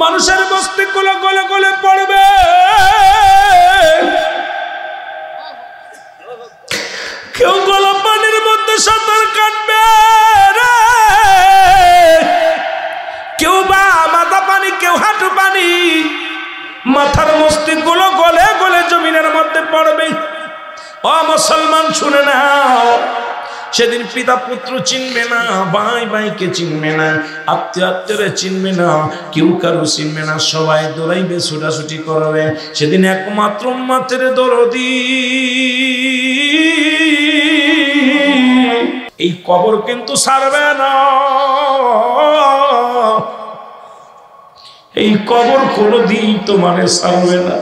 মানুষের মস্তিষ্কগুলো গলে গলে পড়বে। কেউ গলা পানির মধ্যে সাঁতার কাটবে রে, কেউ বা মাথা পানি, কেউ হাঁটু পানি। মাথার মস্তিষ্কগুলো গলে গলে জমিনের মধ্যে পড়বে। ও মুসলমান শুনে নাও, সেদিন পিতা পুত্র চিনবে না, ভাই ভাইকে চিনবে না, আত্মীয় আত্মীয়রে চিনবে না, কেউ কারো চিনবে না, সবাই দৌড়াইবে, ছুটাছুটি করবে। সেদিন একমাত্র উম্মতের দরদি এই কবর কিন্তু ছাড়বে না। এই কবর কোনদিন তোমারে ছাড়বে না।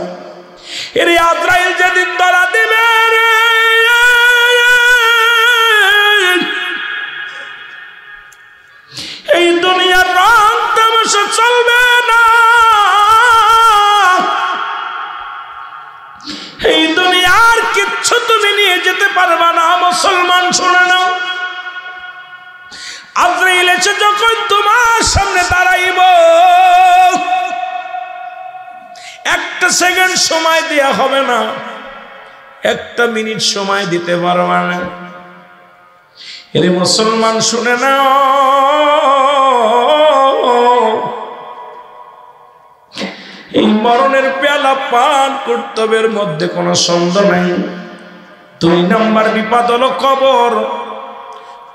এর আজরাইল যেদিন ধরা দিবে, এই দুনিয়ার রং তামাশা চলবে না, এই দুনিয়ার কিচ্ছু তুমি নিয়ে যেতে পারবা না। মুসলমান শুনে নাও, আজরাইল এসে যখন তোমার সামনে দাঁড়াইব, একটা সেকেন্ড সময় দেয়া হবে না, একটা মিনিট সময় দিতে পারবা না। এরে মুসলমান শুনে নাও, এই মরণের পেয়ালা পান কর্তব্যের মধ্যে কোনো সন্দেহ নাই। 2 নম্বর বিপদ হলো কবর।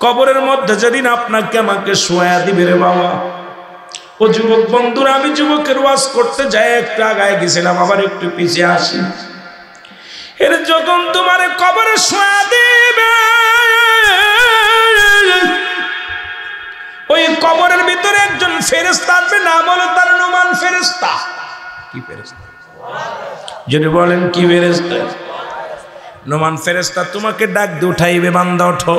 কবরের মধ্যে যেদিন আপনাকে আমাকে শোয়া দিবে রে বাবা। ও যুবক বন্ধুরা, আমি যুবকের ওয়াজ করতে যাই একটু আগায় গেছিলাম, আবার একটু পিছিয়ে আসি। এর যখন তোমার কবরে শোয়া দিবে, ওই কবরের ভিতরে একজন ফেরেশতা আসবে, নাম হলো তার নুমান ফেরেশতা। কি ফেরেশতা? যদি বলেন কি ফেরেশতা? নুমান ফেরেশতা তোমাকে ডাক দিয়ে উঠাইবে, বান্দা ওঠো।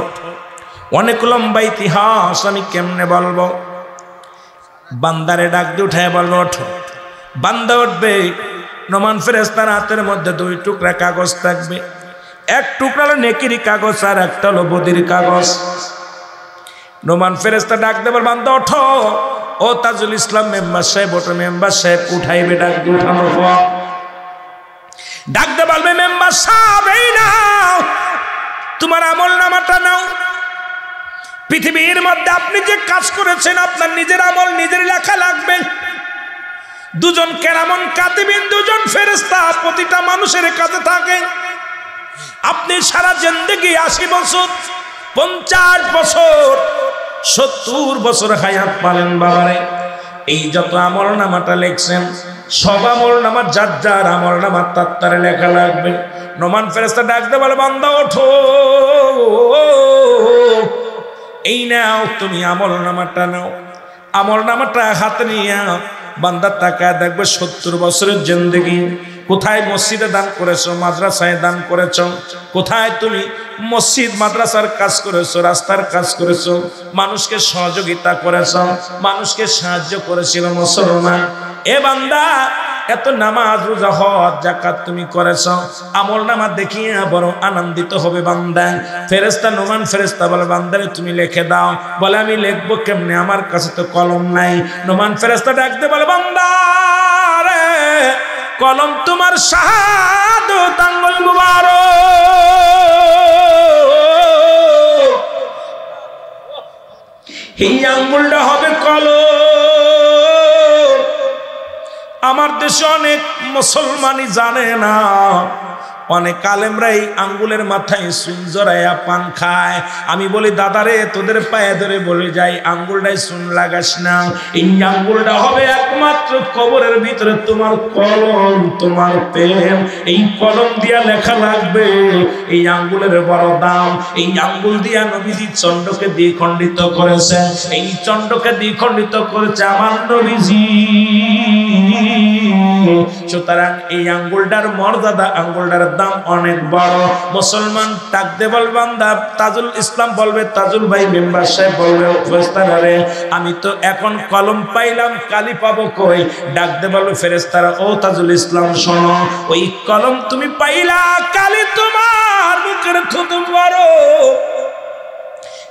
অনেক লম্বা ইতিহাস, আমি কেমনে বলবো। বান্দারে ডাক দিয়ে উঠায় বলবো ওঠো। বান্দা উঠবে, নুমান ফেরেশতার হাতের মধ্যে 2 টুকরা কাগজ থাকবে। এক টুকরা হলো নেকির কাগজ, আর একটা হলো বদির কাগজ। নুমান ফেরেশতা ডাক দেবার, বান্দা ওঠো। ও তাজুল ইসলাম মেম্বার সাহেব ওঠো। মেম্বার সাহেব উঠাইবে, ডাক দিয়ে উঠানোর পর ডাক দে বলবে, মেম্বার সাহেব এই নাও তোমার আমল নামাটা নাও। পৃথিবীর মধ্যে আপনি যে কাজ করেছেন, আপনার নিজের আমল নিজের লেখা লাগবে। 2জন কেরামন কাতিবিন, 2জন ফেরেশতা প্রতিটা মানুষের কাছে থাকে। আপনি সারা জিন্দেগি 80 বছর, 50 বছর, 70 বছর হায়াত পালেন বাবারে। এই যত আমল নামাটা লিখছেন, সব আমল নামা যার যার আমল নামা তার লেখা লাগবে। নুমান ফেরেশতা ডাক দে বলে, বান্দা ওঠো, এই নাও তুমি আমল নামাটা নাও। আমল নামাটা হাতে নিয়ে বান্দা তাকায় দেখবে 70 বছরের জিন্দেগি কোথায় মসজিদে দান করেছো, মাদ্রাসায় দান করেছো, কোথায় তুমি মসজিদ মাদ্রাসার কাজ করেছো, রাস্তার কাজ করেছো, মানুষকে সহযোগিতা করেছো, মানুষকে সাহায্য করেছিল মুসলমান। এ বান্দা এত নামাজ রোজা হজ যাকাত তুমি করেছো, আমল নামা দেখিয়ে বড় আনন্দিত হবে বান্দা। ফেরেশতা নুমান ফেরেশতা বলে, বান্দারে তুমি লিখে দাও। বলে, আমি লিখবো কেমনে, আমার কাছে তো কলম নাই। নুমান ফেরেশতা ডাকতে বলে, বান্দা রে কলম তোমার শাহাদাত আঙ্গুল মুবারক, এই আঙ্গুলটা হবে কলম। আমার দেশে অনেক মুসলমানই জানে না, অনেক আলেমরা এই আঙ্গুলের মাথায় সুন জড়াইয়া পান খায়। আমি বলি, দাদারে তোদের পায়ে ধরে বলে যাই, আঙ্গুলটায় সুন লাগাস না। এই আঙ্গুলটা হবে একমাত্র কবরের ভিতরে তোমার কলম, তোমার প্রেম। এই কলম দিয়া লেখা লাগবে। এই আঙ্গুলের বড় দাম। এই আঙ্গুল দিয়া নবীজি চন্ডকে দ্বিখণ্ডিত করেছে। এই চন্ডকে দ্বিখণ্ডিত করেছে আমার নবীজি। সুতরাং এই আঙ্গুলটার মর্যাদা, আঙ্গুলটার দাম অনেক বড়। মুসলমান ডাকতে বল, বান্দা তাজুল ইসলাম বলবে, তাজুল ভাই মেম্বার সাহেব বলবে, ফেরেশতারা আমি তো এখন কলম পাইলাম, কালি পাবো কই? ডাকতে বলবে ফেরেশতারা, ও তাজুল ইসলাম শোনো, ওই কলম তুমি পাইলা, কালি তোমার মুখের থুতু মারো।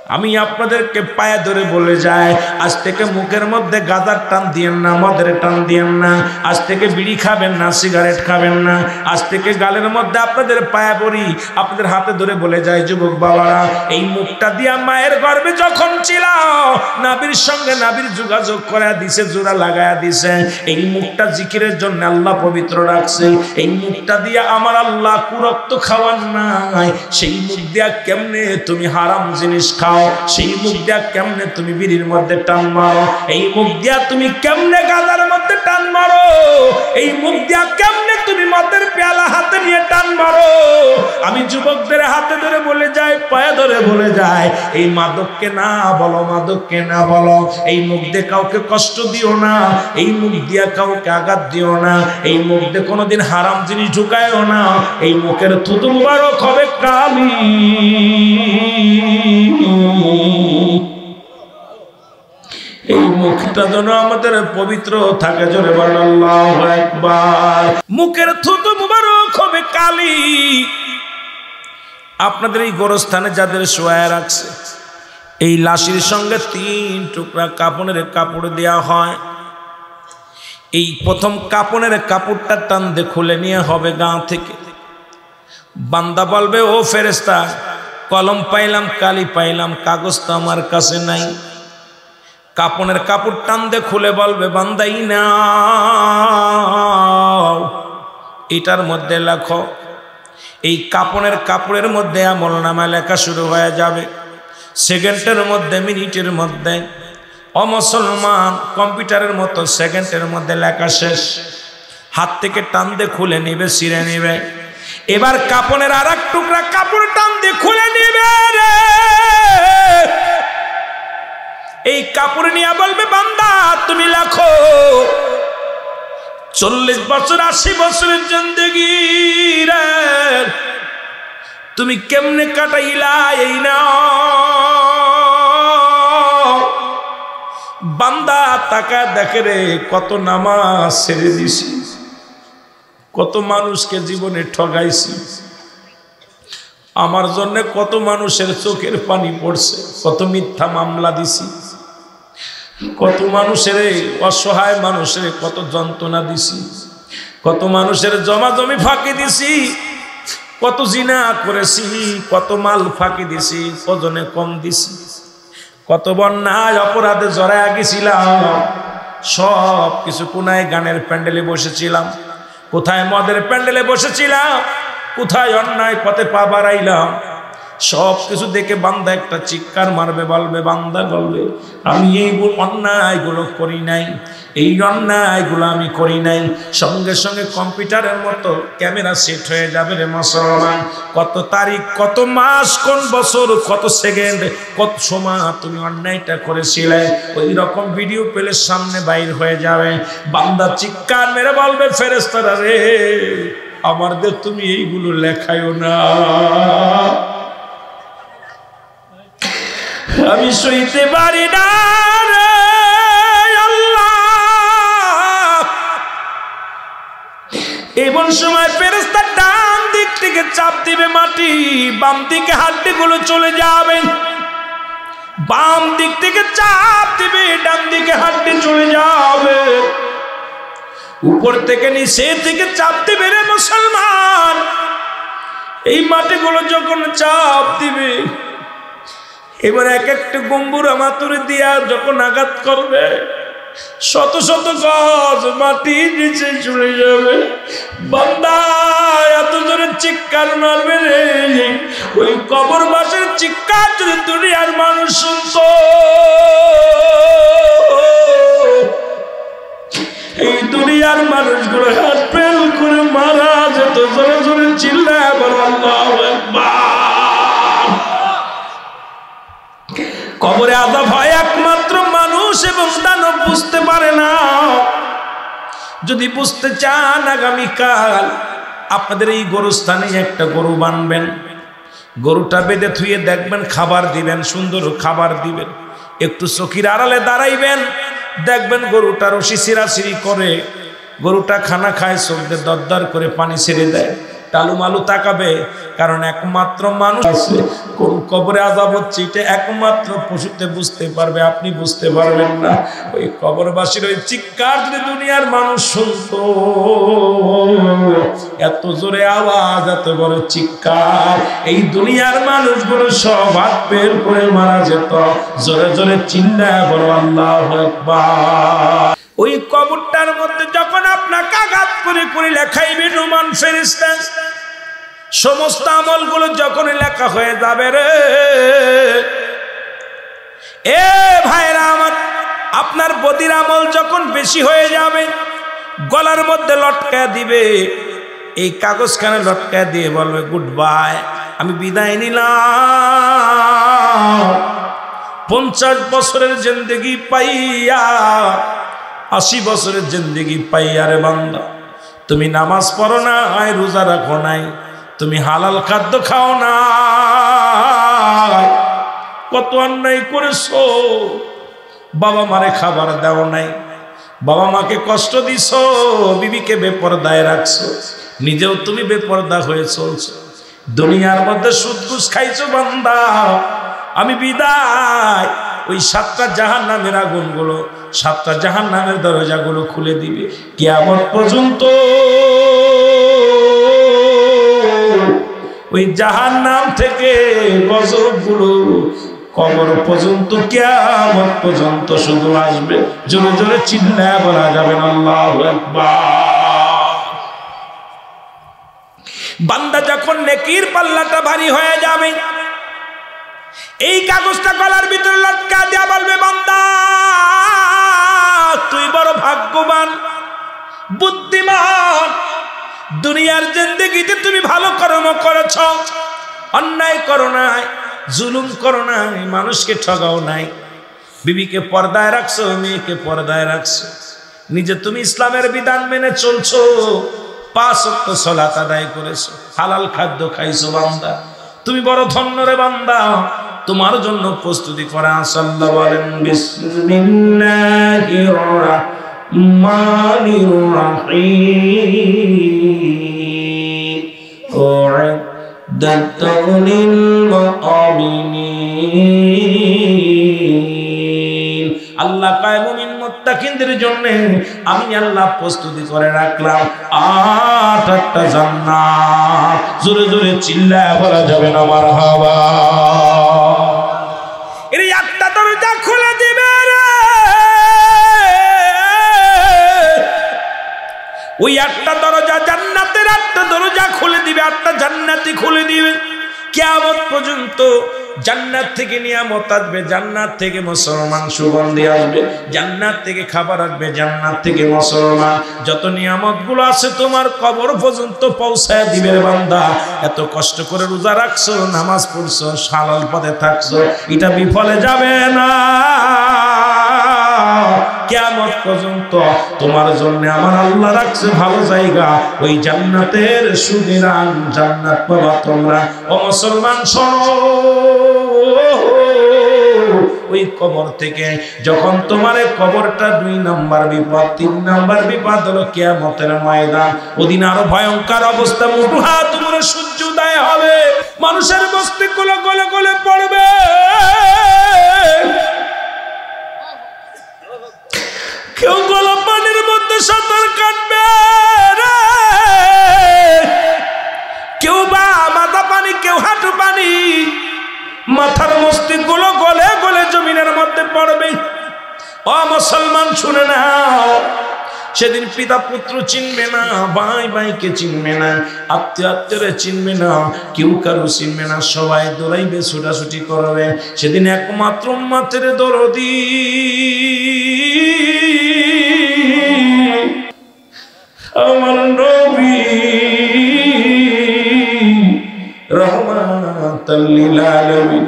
আমি আপনাদেরকে পায়ে ধরে বলে যাই, আজ থেকে মুখের মধ্যে গাঁজার টান দিয়েন না, মদের টান দিয়েন না, আজ থেকে বিড়ি খাবেন না, সিগারেট খাবেন না, আজ থেকে গালের মধ্যে আপনাদের পায়ে পড়ি, আপনাদের হাতে ধরে বলে যায় যুবক বাবারা, এই মুখটা দিয়া মায়ের গর্ভে যখন ছিল নাবির সঙ্গে নাবির যোগাযোগ করে দিছে, জোড়া লাগায়া দিছে, এই মুখটা জিকিরের জন্য আল্লাহ পবিত্র রাখছে। এই মুখটা দিয়া আমার আল্লাহ কুরক্ত খাওয়ান নাই, সেই মুখ দিয়া কেমনে তুমি হারাম জিনিস খাও, সেই মুখ দিয়া কেমনে তুমি বিড়ির মধ্যে টান মারো, এই মুখ দিয়া তুমি কেমনে গাঁজার মধ্যে টান মারো, এই মুখ দিয়া কেমনে তুমি মদের পেয়ালা হাতে নিয়ে টান মারো। আমি যুবকদের হাতে ধরে বলে যাই, পায়ে ধরে বলে যাই, এই মাদককে না বলো, মাদককে না বলো, এই মুখ দিয়ে কাউকে কষ্ট দিও না, এই মুখ দিয়া কাউকে আঘাত দিও না, এই মুখ দিয়ে কোনোদিন হারাম জিনিস ঢুকায়ও না, এই মুখের থুতু মুবারক হবে কালি। এই মুখটা যেন আমাদের পবিত্র থাকে, জোরে বলেন আল্লাহু আকবার। মুখের থুতু মুবারক হবে কালি। আপনাদের এই গোরস্থানে যাদের শোয়া রাখছে, এই লাশির সঙ্গে 3 টুকরা কাপড়ের কাপড় দেয়া হয়। এই প্রথম কাপড়ের কাপড়টা টান দিয়ে খুলে নিয়ে হবে গা থেকে। বান্দা বলবে, ও ফেরেশতা, কলম পাইলাম, কালি পাইলাম, কাগজ তো আমার কাছে নাই। কাপড়ের কাপড় টান দিয়ে খুলে বলবে, বান্দাই না, এটার মধ্যে লেখো। এই কাপড়ের কাপড়ের মধ্যে আমলনামা লেখা শুরু হয়ে যাবে সেকেন্ডের মধ্যে, মিনিটের মধ্যে। ও মুসলমান, কম্পিউটারের মতো সেকেন্ডের মধ্যে লেখা শেষ। হাত থেকে টান দিয়ে খুলে নিবে, ছিঁড়ে নিবে। এবার কাপড়ের আর এক টুকরা কাপড় টান দিয়ে খুলে নিবে রে। এই কাপড় নিয়ে বলবে, বান্দা তুমি লেখো। 40 বছর 80 বছরের জিন্দেগি রে তুমি কেমনে কাটাইলা, এই না। বান্দা তাকা দেখে রে, কত নামাজ ছেড়ে দিছি, কত মানুষকে জীবনে ঠগাইছি, আমার জন্য কত মানুষের চোখের পানি পড়ছে, কত মিথ্যা মামলা দিছি, কত মানুষের অসহায় মানুষের কত যন্ত্রণা দিছি, কত মানুষের জমা জমি ফাঁকি দিছি, কত জিনা করেছি, কত মাল ফাঁকি দিছি, ওজনে কম দিছি, কত বন্যায় অপরাধে জড়ায় গেছিলাম। সব কিছু কোনায় গানের প্যান্ডেলে বসেছিলাম, কোথায় মদের প্যান্ডেলে বসেছিলাম, কোথায় অন্যায় পথে পা বাড়াইলাম, সব কিছু দেখে বান্দা একটা চিৎকার মারবে, বলবে, বান্দা বলবে, আমি এই অন্যায়গুলো করি নাই, এই অন্যায়গুলো আমি করি নাই। সঙ্গে সঙ্গে কম্পিউটারের মতো ক্যামেরা সেট হয়ে যাবে রে মুসলমান। কত তারিখ, কত মাস, কোন বছর, কত সেকেন্ড, কত সময় তুমি অন্যায়টা করেছিলে, ওই রকম ভিডিও পেলে সামনে বাইর হয়ে যাবে। বান্দা চিৎকার মেরে বলবে, ফেরেশতারা রে, আমাদের তুমি এইগুলো লেখায়ও না, আমি সইতে পারি না রে আল্লাহ। এমন সময় ফেরেশতা ডান দিক থেকে চাপ দিবে মাটি, বাম দিকে হাড্ডিগুলো চলে যাবে। বাম দিক থেকে চাপ দিবে, ডান দিকে হাড্ডি চলে যাবে। উপর থেকে নিচে থেকে চাপ দিবে রে মুসলমান। এই মাটিগুলো যখন চাপ দিবে, এবার এক একটা গম্বুরা মাতুরে দিয়া যখন আঘাত করবে, শত শত গজ মাটি নিচে চলে যাবে। বান্দা এত জোরে চিৎকার মারবে রে, ওই কবরবাসের চিৎকার যদি দুনিয়ার মানুষ শুনতো, এই দুনিয়ার মানুষগুলো হাত ফেল করে মারা যেত। জোরে জোরে চিল্লায় বলো আল্লাহু আকবার। কবরে আযাব হয় একমাত্র মানুষ এবং দানব বুঝতে পারে না। যদি বুঝতে চান, আগামীকাল আপনাদের এই গরুস্থানে একটা গরু বানবেন, গরুটা বেঁধে থুয়ে দেখবেন, খাবার দিবেন, সুন্দর খাবার দিবেন, একটু চকির আড়ালে দাঁড়াইবেন, দেখবেন গরুটা রশি ছিঁড়াছিঁড়ি করে, গরুটা খানা খায়, চোখ দিয়ে দরদর করে পানি ছেড়ে দেয়। টালুমালু তাকাবে, কারণ একমাত্র মানুষ আছে কোন কবরে আযাব হচ্ছে এটা একমাত্র পশুতে বুঝতে পারবে, আপনি বুঝতে পারবেন না। ওই কবরবাসীর ওই চিৎকার যদি দুনিয়ার মানুষ শুনতো, এত জোরে আওয়াজ, এত বড় চিৎকার, এই দুনিয়ার মানুষগুলো সব হাত বের করে মারা যেত। জোরে জোরে চিল্লায় বলো আল্লাহু আকবার। ওই কবরটার মধ্যে যখন আপনাকে আঘাত করে করে লেখাইবে নুমান ফেরেশতা, সমস্ত আমলগুলো যখন লেখা হয়ে যাবে রে, এ ভাইরা আমার, আপনার বদির আমল যখন বেশি হয়ে যাবে, গলার মধ্যে লটকায় দিবে, এই কাগজখানে লটকায় দিয়ে বলবে গুড বাই, আমি বিদায় নিলাম। 50 বছরের জিন্দেগি পাইয়া 80 বছরের জিন্দেগি পাইয়া রে বান্দা, তুমি নামাজ পড়ো না, রোজা রাখো নাই, তুমি হালাল খাদ্য খাও না, কত অন্যায় করেছো, বাবা মারে খাবার দাও নাই, বাবা মাকে কষ্ট দিছো, বিবিকে বেপরদায় রাখছো, নিজেও তুমি বেপরদা হয়ে চলছো, দুনিয়ার মধ্যে সুদ ঘুষ খাইছো বান্দা, আমি বিদায়। ওই 7টা জাহান্নামের আগুনগুলো, 7টা জাহান্নামের দরজাগুলো খুলে দিবে কিয়ামত পর্যন্ত। ওই জাহান্নাম থেকে গজবগুলো কবর পর্যন্ত, কিয়ামত পর্যন্ত শুধু আসবে। জোরে জোরে চিল্লায় বলা যাবে না আল্লাহু আকবার। বান্দা যখন নেকির পাল্লাটা ভারী হয়ে যাবে, এই কাগজটা গলার ভিতরে লটকা দিয়া বলবে বান্দা তুই বড় ভাগ্যবান, বুদ্ধিমান, দুনিয়ার জিন্দেগিতে তুমি ভালো কর্ম করেছ, অন্যায় করো নাই, জুলুম করো নাই, মানুষকে ঠগাও নাই, বিবিকে পর্দায় রাখছো, মেয়েকে পর্দায় রাখছো, নিজে তুমি ইসলামের বিধান মেনে চলছো, 5 ওয়াক্ত সালাত আদায় করেছো, হালাল খাদ্য খাইছো বান্দা, তুমি বড় ধন্য রে বান্দা। তোমার জন্য প্রস্তুতি করা আছে। আল্লাহ বলেন বিসমিল্লাহির রাহমানির রাহিম, উ'iddat লিল মুমিনিন। আল্লাহ কয় মুমিন মুত্তাকিনদের জন্য আমি আল্লাহ প্রস্তুতি করে রাখলাম 8টা জান্নাত। জোরে জোরে চিল্লায় বলা যাবে না মারহাবা। এর 8টা দরজা খুলে দিবে রে, ওই 8টা দরজা জান্নাতের, 8টা দরজা খুলে দিবে, 8টা জান্নাতি খুলে দিবে। কিয়ামত পর্যন্ত জান্নাত থেকে নিয়ামত আসবে, জান্নাত থেকে মুসলমান সুগন্ধি আসবে, জান্নাত থেকে খাবার আসবে, জান্নাত থেকে মুসলমান, যত নিয়ামতগুলো আছে তোমার কবর পর্যন্ত পৌঁছায় দিবে বান্দা। এত কষ্ট করে রোজা রাখছো, নামাজ পড়ছো, হালাল পথে থাকছো, এটা বিফলে যাবে না। কিয়ামত পর্যন্ত তোমার জন্য আমার আল্লাহ রাখছে ভালো জায়গা, ওই জান্নাতের সুবিধান, জান্নাত পাবা তোমরা। ও মুসলমান শোনো, ওই কবর থেকে যখন তোমার কবরটা 2 নাম্বার বিপদ, 3 নাম্বার বিপদ হলো কিয়ামতের ময়দান। ওদিন আরো ভয়ঙ্কর অবস্থা, মুঠু হাত উপরে সূর্য উদয় হবে, মানুষের মস্তিষ্কগুলো গলে গলে পড়বে, কেউ গলা পানির মধ্যে সাঁতার কাটবে রে, কেউ বা মাথা পানি, কেউ হাঁটু পানি, মাথার মস্তিষ্কগুলো গলে গলে জমিনের মধ্যে পড়বে। ও মুসলমান শুনে নাও, সেদিন পিতা পুত্র চিনবে না, ভাই ভাইকে চিনবে না, আত্মীয় আত্মীয়রে চিনবে না, কেউ কারো চিনবে না, সবাই দৌড়াইবে, ছুটাছুটি করবে। সেদিন একমাত্র উম্মতের দরদি আমার নবী রহমাতাল লিল আলামিন,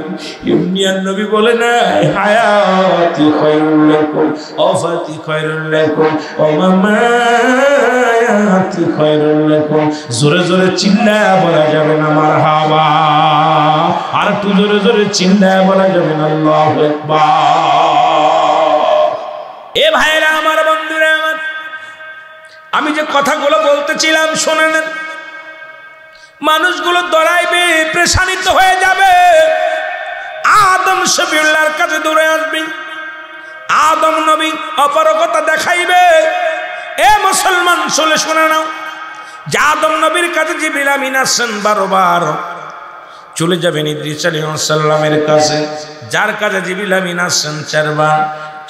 এমনি নবী বলে না হায়াতি খায়রুল লাকুম, ওয়াফাতি খায়রুল লাকুম, ওয়া মামায়াতি খায়রুল লাকুম। জোরে জোরে চিল্লায় বলা যাবে না মারহাবা, আর একটু জোরে জোরে চিল্লায় বলা যাবে না আল্লাহু আকবার। এ ভাইরা আমার, বন্ধুরা আমার, আমি যে কথাগুলো বলতেছিলাম শোনেন। মানুষগুলো দৌড়াইবে, প্রেশানিত হয়ে যাবে। আদম শফিউল্লাহর কাছে দৌড়ে আসবে। আদম নবী অপারগতা দেখাইবে। এ মুসলমান চলে শুনে নাও, যে আদম নবীর কাছে জিবরিল আমিন আসছেন 12 বার। চলে যাবেন ইদ্রিস আলাইহিস সালামের কাছে, যার কাছে জিবরিল আমিন আসছেন 4 বার।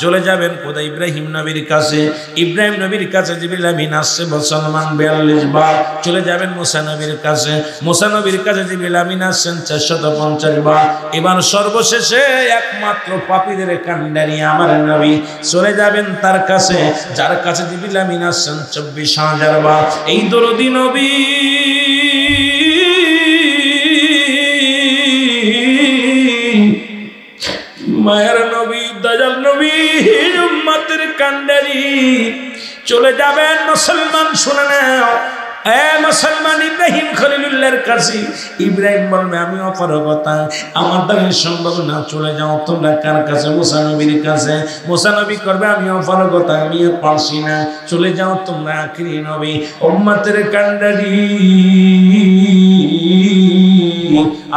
চলে যাবেন খোদা ইব্রাহিম নবীর কাছে, ইব্রাহিম নবীর কাছে জিবরিল আমিন আসছে মুসলমান 42 বার। চলে যাবেন মুসা নবীর কাছে, মুসা নবীর কাছে জিবরিল আমিন আসছেন 450 বার। এবার সর্বশেষে একমাত্র পাপীদের কান্ডারি আমার নবী চলে যাবেন তার কাছে, যার কাছে জিবরিল আমিন আসছেন 24,000 বার। এই দরদি নবী মায়ের নবী, দয়াল নবী, উম্মতের কান্ডারি চলে যাবেন। মুসলমান শুনে নাও, এ মুসলমান ইব্রাহিম খলিলুল্লাহর কাছে। ইব্রাহিম বলবে আমি অপারগতা, আমার দ্বারা সম্ভব না, চলে যাও তোমরা কার কাছে? মুসা নবীর কাছে। মুসা নবী করবে আমি অপারগতা, আমি পারছি না, চলে যাও তোমরা আখিরি নবী উম্মতের কান্ডারি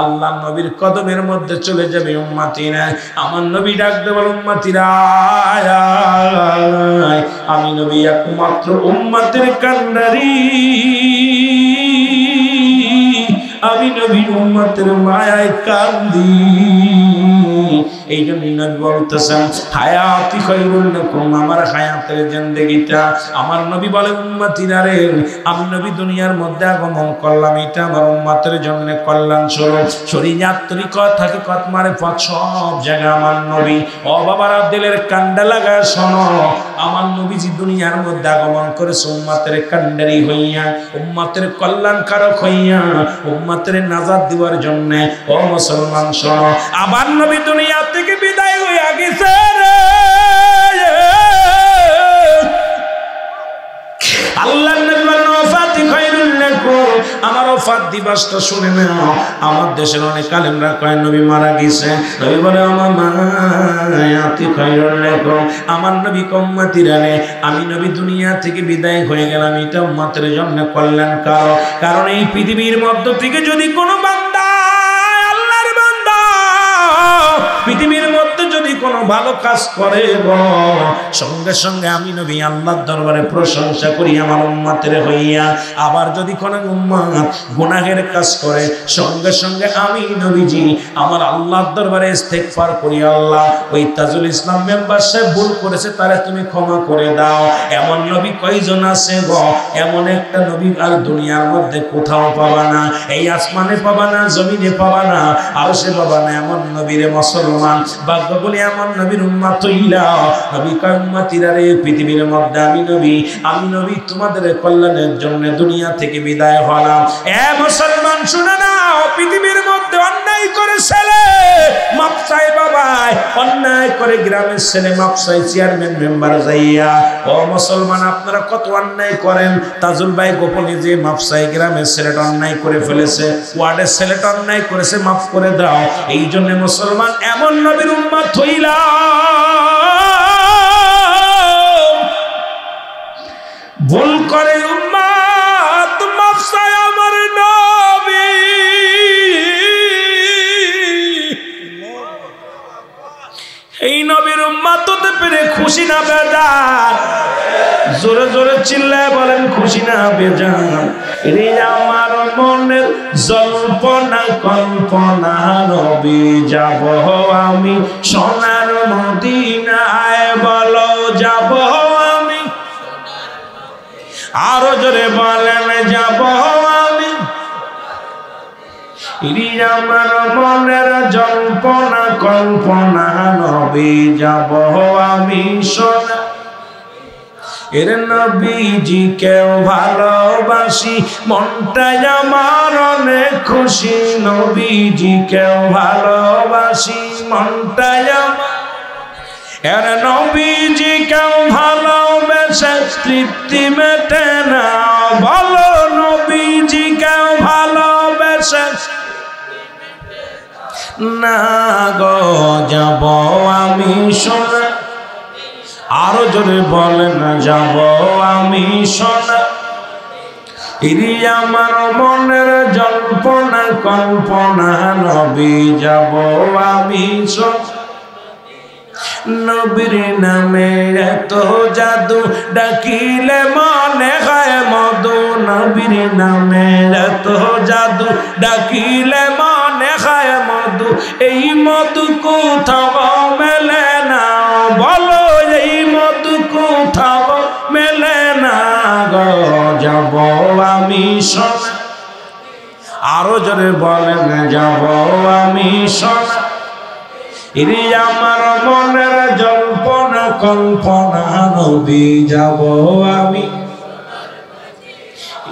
আল্লাহ নবীর কদমের মধ্যে চলে যাবে উম্মতিরা। আমার নবী ডাকতে বল উম্মতিরা আমি নবী একমাত্র উম্মতের কান্ডারি, আমি নবী উম্মতের মায়ায় কান্দি। এই জন্য নবী বলতেছেন হায়াতি খায়রুল লাকুম, আমার হায়াতের জিন্দেগিটা। আমার নবী বলে উম্মতিরা রে, আমি নবী দুনিয়ার মধ্যে আগমন করলাম, এটা আমার উম্মতের জন্য কল্যাণ স্বরূপ। শরীয়ত তরিকত হাকিকত মারিফত সব জায়গা আমার নবী। ও বাবারা দিলের কান্ডা লাগা শোনো, আমার নবীজি দুনিয়ার মধ্যে আগমন করেছে উম্মতের কান্ডারি হইয়া, উম্মতের কল্যাণকারক হইয়া, উম্মতের নাজাত দেওয়ার জন্য। ও মুসলমান শোনো, আবার নবী দুনিয়া থেকে বিদায় হইয়া গেছে রে। আল্লাহ নবী বলেন ওয়াফাতি খায়রুল লাকুম, আমার ওয়াফাত দিবসটা শুনে নাও। আমার দেশের অনেক আলেমরা কয় নবী মারা গেছে, নবী বলে আমার মায়াতি খায়রুল লাকুম, আমার নবী উম্মতিরা রে, আমি নবী দুনিয়া থেকে বিদায় হয়ে গেলাম, এটা উম্মতের জন্য কল্যাণকারক। কারণ এই পৃথিবীর মধ্য থেকে যদি কোনো বান্দা, আল্লাহর বান্দা, পৃথিবীর মধ্যে যদি কোনো ভালো কাজ করে সঙ্গে সঙ্গে আমি নবী আল্লাহর দরবারে প্রশংসা করি আমার উম্মতের হইয়া। আবার যদি কোনো উম্মত গুনাহের কাজ করে সঙ্গে সঙ্গে আমি নবীজি আমার আল্লাহর দরবারে ইস্তেগফার করি, আল্লাহ ওই তাজুল ইসলাম মেম্বার সাহেব ভুল করেছে, তারে তুমি ক্ষমা করে দাও। এমন নবী কয়জন আছে গো? এমন একটা নবী আর দুনিয়ার মধ্যে কোথাও পাবা না, এই আসমানে পাবা না, জমিনে পাবা না, আরশে পাবা না। এমন নবীরে মুসলমান ভাগ্য বলি এমন নবীর উম্মত হইলা। নবী কয় উম্মতিরা রে, পৃথিবীর মধ্যে আমি নবী তোমাদের কল্যাণের জন্য দুনিয়া থেকে বিদায় হলাম। এ মুসলমান শুনে নাও, পৃথিবীর মধ্যে অন্যায় করে ছেলে মাপ চাই বাবাই, অন্যায় করে গ্রামের ছেলে মাপ চাই চেয়ারম্যান মেম্বার যাইয়া। ও মুসলমান আপনারা কত অন্যায় করেন, তাজুল ভাই গোপনে যে মাপ চাই গ্রামের ছেলেটা অন্যায় করে ফেলেছে, ওয়ার্ডের ছেলেটা অন্যায় করেছে, মাফ করে দাও। এই জন্য মুসলমান এমন নবীর উম্মত হইলা ভুল করে উম্মত মাফ চাই আমার নবী। এই নবীর উম্মত হতে পেরে খুশি না বেজার? জোরে জোরে চিল্লায় বলেন খুশি না বেজার? রে আমার মনের জল্পনা কল্পনা, নবী যাব আমি সোনার মদিনায়, বলো যাব আমি, আরো জোরে বলেন যাব আমি। আমার মনের জল্পনা কল্পনা, নবী যাব আমি সোনা। এর নবীজি কেউ ভালোবাসি, মনটাই আমার অনেক খুশি। নবীজি কেউ ভালোবাসি, মনটাই আমার। এর নবীজি কেউ ভালোবেসে তৃপ্তি মেটে না, বলো নবীজি কেউ ভালোবেসে না গো, যাব আমি সোনা। আরো জোরে বলেন যাব আমি সোনা। ইরি আমার মনের জল্পনা কল্পনা নবী যাব আমি নবীর নামে এত জাদু ডাকিলে মনে হয় মধু নবীর নামে এত জাদু ডাকিলে মনে হয় মধু এই মধু কোথাও মেলে না বলো এই মধু কোথাও মেলে না গো যাব আমি সোনা আরো জোরে বলেন যাব আমি সোনা ইরি আমার মনের জল্পনা কল্পনা নবী যাব আমি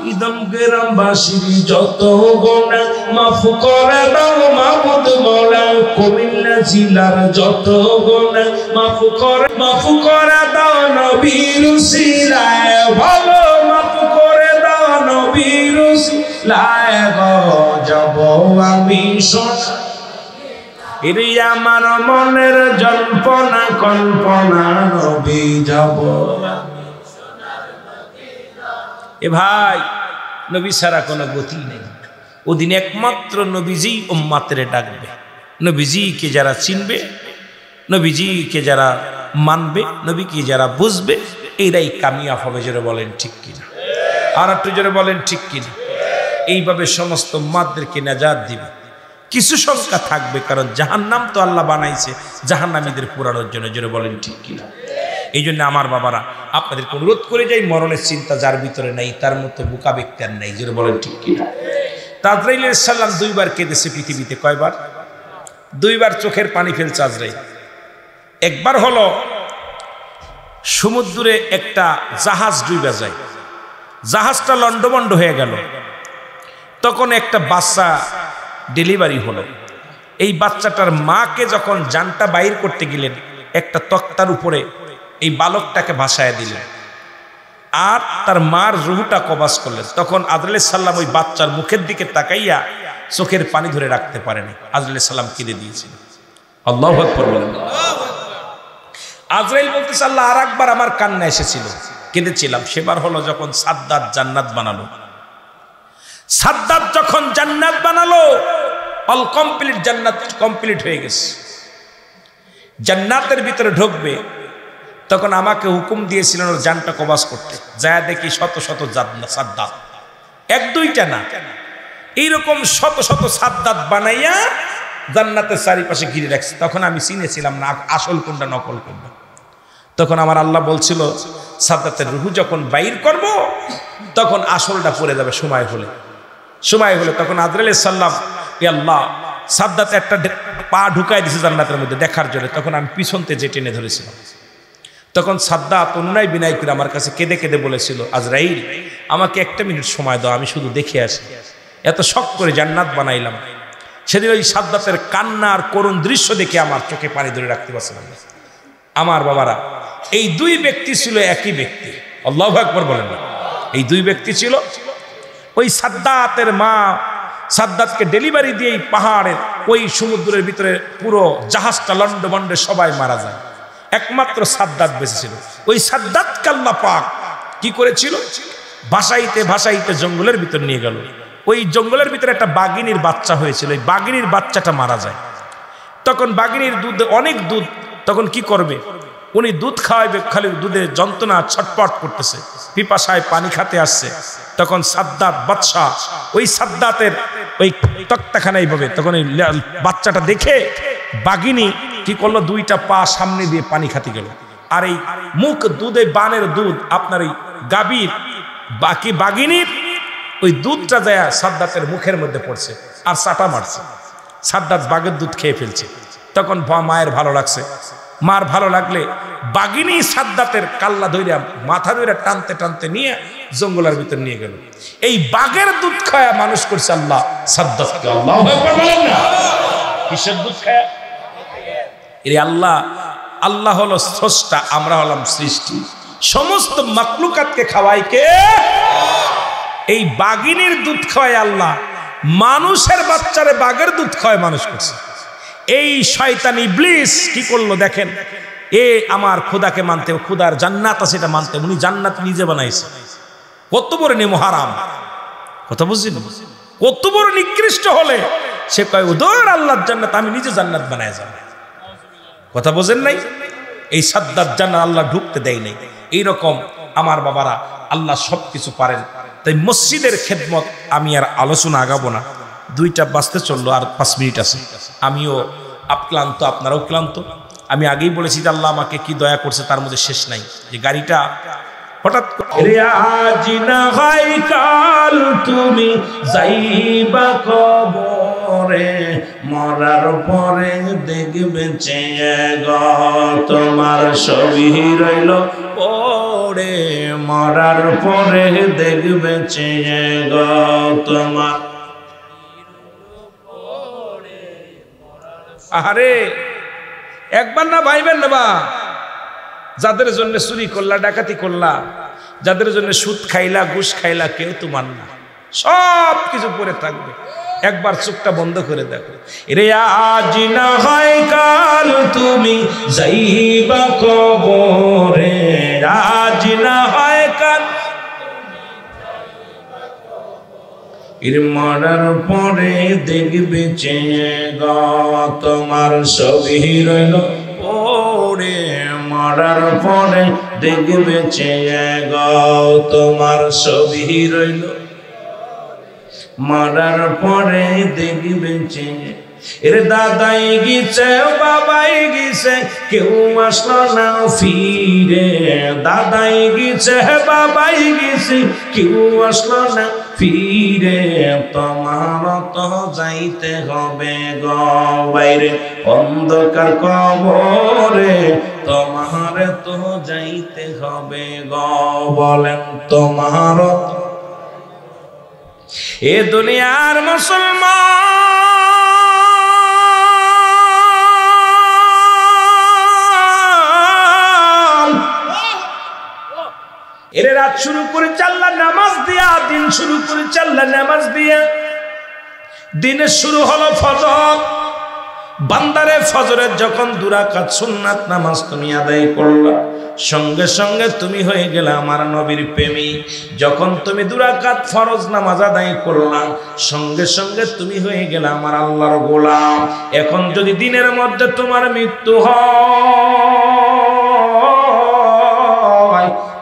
ইদম গ্রামবাসীর যত গোনা মাফ করে দাও মাহমুদ মওলা কুমিল্লা জেলার যত গোনা মাফ করে দাও নবীর উসিলায় ভালো মাফ করে দাও নবীর উসিলায় গো যাব আমি সোনা ইরি আমার মনের জল্পনা কল্পনা নবী যাব এ ভাই নবী ছাড়া কোনো গতি নেই ওদিন একমাত্র নবীজি উম্মতের ডাকবে নবীজিকে যারা চিনবে নবীজিকে যারা মানবে নবীকে যারা বুঝবে এরাই কামিয়াব হবে জোরে বলেন ঠিক কিনা আর একটু জোরে বলেন ঠিক কিনা এইভাবে সমস্ত উম্মতদেরকে নাজাত দিবে কিছু সংখ্যা থাকবে কারণ জাহান্নাম তো আল্লাহ বানাইছে জাহান্নামীদের পুরানোর জন্য জোরে বলেন ঠিক কিনা এই জন্য আমার বাবারা আপনাদেরকে অনুরোধ করে যাই মরণের চিন্তা যার ভিতরে নাই তার মতো বোকা ব্যক্তি আর নাই জোরে বলেন ঠিক কিনা আজরাইল আলাইহিস সালাম দুইবার কেঁদেছে পৃথিবীতে কয়বার দুইবার চোখের পানি ফেলছে আজরাইল একবার হলো সমুদ্রে একটা জাহাজ ডুবে যায় জাহাজটা লন্ডভন্ড হয়ে গেল তখন একটা বাচ্চা ডেলিভারি হলো এই বাচ্চাটার মাকে যখন জানটা বাইর করতে গেলেন একটা তক্তার উপরে এই বালকটাকে ভাসায় দিলেন আর তার মার রুহটা কবাজ করলেন তখন আজরাইল আলাইহিস সালাম ওই বাচ্চার মুখের দিকে তাকাইয়া চোখের পানি ধরে রাখতে পারেনি আজরাইল আলাইহিস সালাম কেঁদে দিয়েছিলেন আল্লাহু আকবার বলেন আজরাইল বলতেছে আল্লাহ আর একবার আমার কান্না এসেছিল কেঁদেছিলাম সেবার হলো যখন সাদ্দাত জান্নাত বানালো সাদ্দাত যখন জান্নাত বানালো অল কমপ্লিট জান্নাত কমপ্লিট হয়ে গেছে জান্নাতের ভিতরে ঢুকবে তখন আমাকে হুকুম দিয়েছিলেন ওর জানটা কবাজ করতে যা দেখি শত শত সাদ্দাত এক দুইটা না এইরকম শত শত সাদ্দাত বানাইয়া জান্নাতের চারিপাশে ঘিরে রাখছে তখন আমি চিনেছিলাম না আসল কোনটা নকল কোনটা তখন আমার আল্লাহ বলছিল সাদ্দাতের রুহু যখন বাইর করব তখন আসলটা পড়ে যাবে সময় হলে তখন আজরাইল আলাইহিস সালাম এ আল্লাহ সাদ্দাত একটা পা ঢুকাই দিয়েছে জান্নাতের মধ্যে দেখার জন্য তখন আমি পিছনতে যে টেনে ধরেছিলাম তখন সাদ্দাত অনুনয় বিনয় করে আমার কাছে কেঁদে কেঁদে বলেছিল আজরাইল আমাকে একটা মিনিট সময় দাও আমি শুধু দেখে আসি এত শখ করে জান্নাত বানাইলাম সেদিন ওই সাদ্দাতের কান্নার করুণ দৃশ্য দেখে আমার চোখে পানি ধরে রাখতে পারছিলাম আমার বাবারা এই দুই ব্যক্তি ছিল একই ব্যক্তি আল্লাহু আকবার বলেন না এই দুই ব্যক্তি ছিল ওই সাদ্দাতের মা সাদ্দাতকে ডেলিভারি দিয়ে পাহাড়ের ওই সমুদ্রের ভিতরে পুরো জাহাজটা লন্ডভন্ডে সবাই মারা যায় একমাত্র সাদ্দাত বেঁচে ছিল ওই সাদ্দাতকে আল্লাহ পাক কি করেছিল ভাসাইতে ভাসাইতে জঙ্গলের ভিতর নিয়ে গেল ওই জঙ্গলের ভিতরে একটা বাঘিনীর বাচ্চা হয়েছিল ওই বাঘিনীর বাচ্চাটা মারা যায় তখন বাঘিনীর দুধ অনেক দুধ তখন কি করবে উনি দুধ খাওয়াইবে খালি দুধে যন্ত্রণা ছটপট করতেছে পিপাসায় পানি খেতে আসছে তখন সাদ্দাত বাদশা ওই সাদ্দাতের ওই তক্তাখানায় ভাবে তখন ওই বাচ্চাটা দেখে বাঘিনী কি করলো দুইটা পা সামনে দিয়ে পানি খাতে গেল আর এই মুখ দুধে বানের দুধ আপনার ওই গাভীর বাকি বাঘিনীর ওই দুধটা যায় সাদ্দাতের মুখের মধ্যে পড়ছে আর চাটা মারছে সাদ্দাত বাঘের দুধ খেয়ে ফেলছে তখন মায়ের ভালো লাগছে মার ভালো লাগলে বাঘিনী সাদ্দাতের কাল্লা ধইরা মাথা ধইরা টানতে টানতে নিয়ে জঙ্গলের ভিতর নিয়ে গেল এই বাঘের দুধ খায়া মানুষ করছে আল্লাহ সাদ্দাতকে আল্লাহু আকবার বলেন না কিসের দুধ খায়া এই আল্লাহ হলো স্রষ্টা আমরা হলাম সৃষ্টি সমস্ত মাখলুকাতকে খাওয়ায় কে এই বাঘিনীর দুধ খাওয়ায় আল্লাহ মানুষের বাচ্চারে বাঘের দুধ খাওয়ায় মানুষ করছে এই শয়তান ইবলিস কি করলো দেখেন এ আমার খোদাকে মানতে খোদার জান্নাত আছে এটা মানতে উনি জান্নাত নিজে বানাইছে কত বড় নেমো হারাম কথা বুঝছেন? কত বড় নিকৃষ্ট হলে সে কয় ওদের আল্লাহর জান্নাত, আমি নিজে জান্নাত বানায় যাব। কথা বোঝেন নাই? এই সাদ্দাত জান্নাত আল্লাহ ঢুকতে দেয় নাই। এইরকম আমার বাবারা, আল্লাহ সব কিছু পারেন। তাই মসজিদের খেদমত আমি আর আলোচনা আগাবো না, 2টা বাজতে চললো, আর 5 মিনিট আছে। আমিও ক্লান্ত, আপনারাও ক্লান্ত। আমি আগেই বলেছি যে আল্লাহ আমাকে কি দয়া করছে তার মধ্যে শেষ নাই। যে গাড়িটা হঠাৎ করে আজ না হয় কাল তুমি যাইবা কবরে, মরার পরে দেখবে চেয়ে গো তোমার ছবি রইল পড়ে, মরার পরে দেখবে চেয়ে গো তোমার। আরে একবার না ভাইবেন না বা, যাদের জন্য চুরি করলা, ডাকাতি করলা, যাদের জন্য সুদ খাইলা, ঘুষ খাইলা, কেউ তোমার না, সব কিছু পরে থাকবে। একবার চোখটা বন্ধ করে দেখো। রে আজ না হয় কাল তুমি যাইবা কবরে, আজ না হয় কাল এর মরার পরে দেখবে চেয়ে গো তোমার ছবি রইল পড়ে, মরার পরে দেখবে চেয়ে গো তোমার ছবি রইল, মরার পরে দেখবে চেয়ে। এর দাদাই গেছে, বাবাই গেছে, কেউ আসলো না ফিরে, দাদাই গেছে, বাবাই গেছে, কেউ আসলো না ফিরে, তোমার তো যাইতে হবে গো বাইরে অন্ধকার কবরে, তোমার তো যাইতে হবে গো। বলেন তোমার এ দুনিয়ার মুসলমান, এর রাত শুরু করে চাল্লা নামাজ দিয়া, দিন শুরু করে চাল্লা নামাজ দিয়া। দিনের শুরু হলো ফজর, বান্দারে ফজরের যখন 2 রাকাত সুন্নাত নামাজ তুমি আদায় করলা, সঙ্গে সঙ্গে তুমি হয়ে গেলে আমার নবীর প্রেমিক। যখন তুমি 2 রাকাত ফরজ নামাজ আদায় করলা, সঙ্গে সঙ্গে তুমি হয়ে গেলে আমার আল্লাহর গোলাম। এখন যদি দিনের মধ্যে তোমার মৃত্যু হয়,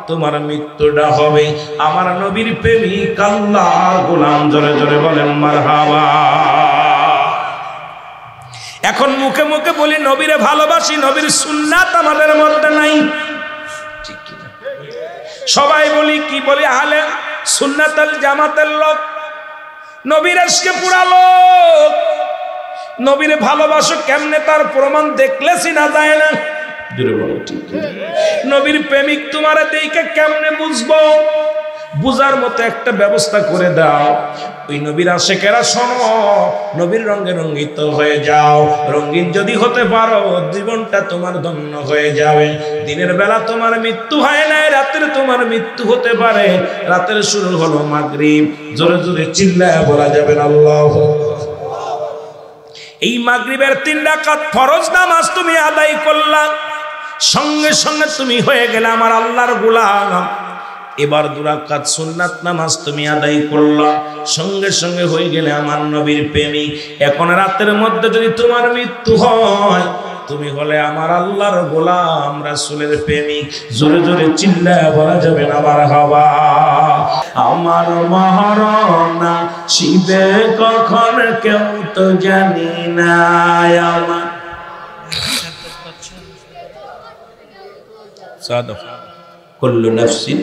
তোমার মৃত্যুটা হবে আমার নবীর প্রেমিক আল্লাহর গোলাম। জোরে জোরে বলেন মারহাবা। এখন মুখে মুখে বলি নবীরে ভালোবাসি, নবীর সুন্নাত আমাদের মধ্যে নাই, ঠিক কি না? সবাই বলি কি বলি, আহলে সুন্নাতুল জামাতের লোক, নবীর আজকে পুরা লোক। নবীরে ভালোবাসো কেমনে তার প্রমাণ দেখলে চিনা যায় না। নবীর প্রেমিক তোমারে দেখে কেমনে বুঝবো? বুঝার মতো একটা ব্যবস্থা করে দাও। ওই নবীর আশিকেরা শোনো, নবীর রঙে রঙ্গিত হয়ে যাও। রঙিন যদি হতে পারো, জীবনটা তোমার ধন্য হয়ে যাবে। দিনের বেলা তোমার মৃত্যু হয় না, রাতের তোমার মৃত্যু হতে পারে। রাতের শুরু হলো মাগরিব, জোরে জোরে চিল্লায় বলা যাবে না আল্লাহু আকবার। এই মাগরিবের 3 রাকাত ফরজ নামাজ তুমি আদায় করলা, সঙ্গে সঙ্গে তুমি হয়ে গেলে আমার আল্লাহর গোলাম। এবার 2 রাকাত সুন্নাত নামাজ তুমি আদায় করলা, সঙ্গে সঙ্গে হয়ে গেলে আমার নবীর প্রেমিক। এখন রাতের মধ্যে যদি তোমার মৃত্যু হয়, তুমি হলে আমার আল্লাহর গোলাম, রাসূলের প্রেমিক। জোরে জোরে চিল্লায় বলা যাবে না মারহাবা। আমার মরণ শিবে কখন কেউ তো জানি না, আমার সাদা কুল্লু নাফসিন।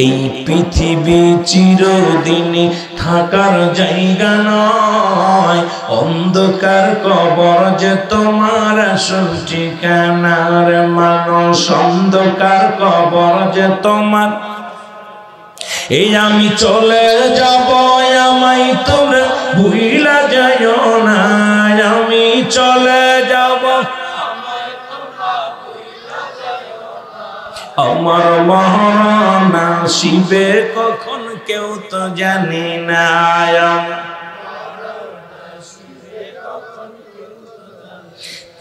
এই পৃথিবী চিরদিনই থাকার জায়গা নয়, অন্ধকার কবর যে তোমার আসল ঠিকানার মানুষ, অন্ধকার কবর যে তোমার। এই আমি চলে যাব, আমায় তোমরা ভুইলা যাইও না, আমি চলে যাব, আমার মরণ আসিবে কখন কেউ তো জানি না।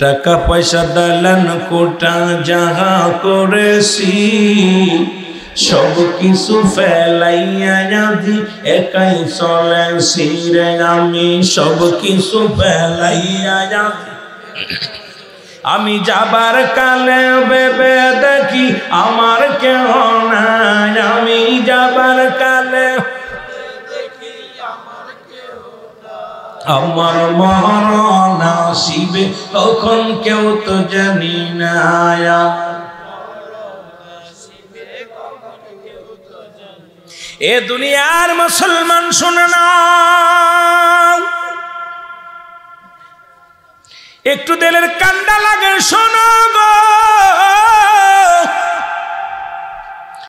টাকা পয়সা দালান কোটা যাহা করেছি, সব কিছু ফেলাইয়া যদি একাই চলেছি রে আমি সব কিছু ফেলাইয়া যদি আমি যাবার কালে ভেবে দেখি আমার কেহ নাই আমি যাবার কালে আমার মরণ আসিবে তখন কেউ তো জানি না এ দুনিয়ার মুসলমান শুনে না একটু দিলের কান্ডা লাগে শোনো গো